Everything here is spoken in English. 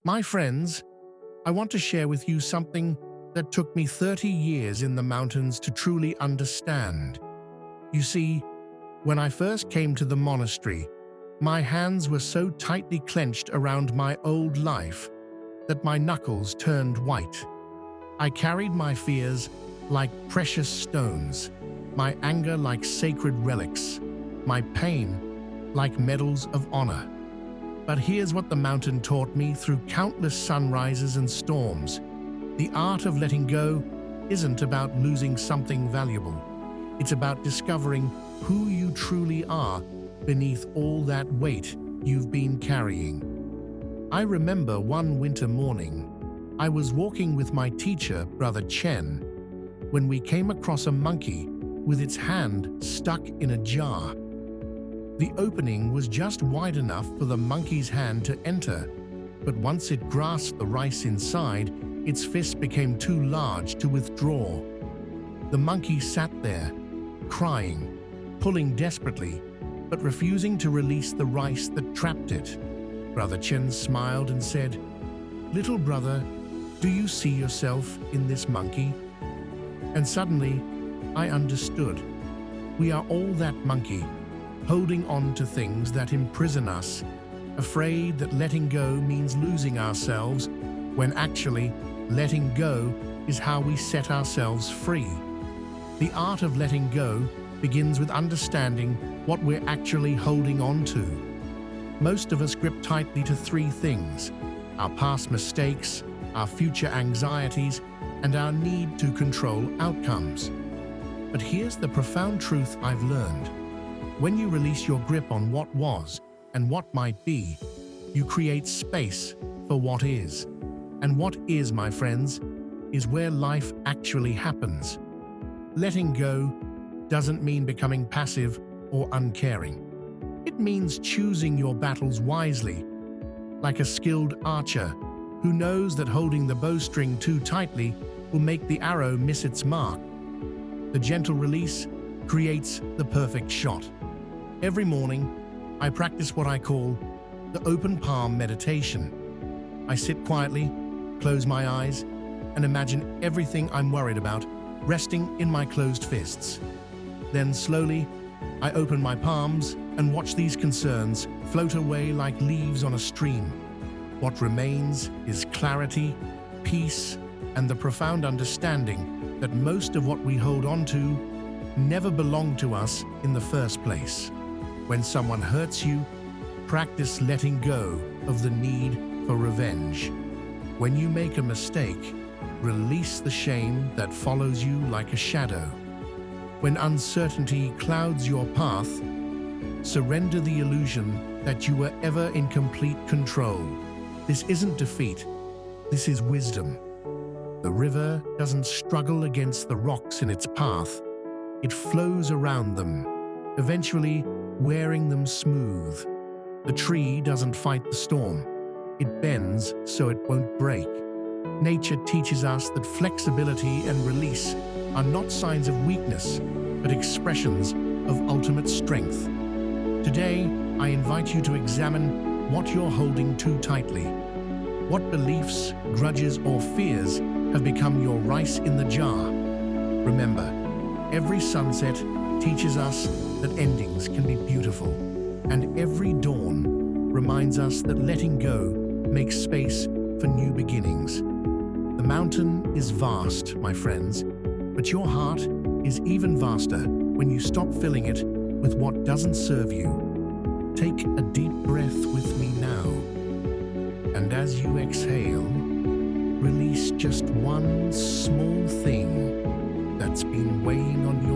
My friends, I want to share with you something that took me 30 years in the mountains to truly understand. You see, when I first came to the monastery, my hands were so tightly clenched around my old life that my knuckles turned white. I carried my fears like precious stones, my anger like sacred relics, my pain like medals of honor. But here's what the mountain taught me through countless sunrises and storms. The art of letting go isn't about losing something valuable. It's about discovering who you truly are beneath all that weight you've been carrying. I remember one winter morning, I was walking with my teacher, Brother Chen, when we came across a monkey with its hand stuck in a jar. The opening was just wide enough for the monkey's hand to enter, but once it grasped the rice inside, its fist became too large to withdraw. The monkey sat there, crying, pulling desperately, but refusing to release the rice that trapped it. Brother Chen smiled and said, "Little brother, do you see yourself in this monkey?" And suddenly, I understood. We are all that monkey, holding on to things that imprison us, afraid that letting go means losing ourselves, when actually, letting go is how we set ourselves free. The art of letting go begins with understanding what we're actually holding on to. Most of us grip tightly to three things: our past mistakes, our future anxieties, and our need to control outcomes. But here's the profound truth I've learned. When you release your grip on what was and what might be, you create space for what is. And what is, my friends, is where life actually happens. Letting go doesn't mean becoming passive or uncaring. It means choosing your battles wisely, like a skilled archer who knows that holding the bowstring too tightly will make the arrow miss its mark. The gentle release creates the perfect shot. Every morning, I practice what I call the open palm meditation. I sit quietly, close my eyes, and imagine everything I'm worried about resting in my closed fists. Then slowly, I open my palms and watch these concerns float away like leaves on a stream. What remains is clarity, peace, and the profound understanding that most of what we hold on to never belonged to us in the first place. When someone hurts you, practice letting go of the need for revenge. When you make a mistake, release the shame that follows you like a shadow. When uncertainty clouds your path, surrender the illusion that you were ever in complete control. This isn't defeat, this is wisdom. The river doesn't struggle against the rocks in its path. It flows around them, eventually wearing them smooth. The tree doesn't fight the storm. It bends so it won't break. Nature teaches us that flexibility and release are not signs of weakness, but expressions of ultimate strength. Today, I invite you to examine what you're holding too tightly. What beliefs, grudges, or fears have become your rice in the jar? Remember, every sunset teaches us that endings can be beautiful, and every dawn reminds us that letting go makes space for new beginnings. The mountain is vast, my friends, but your heart is even vaster when you stop filling it with what doesn't serve you. Take a deep breath with me now, and as you exhale, release just one small thing that's been weighing on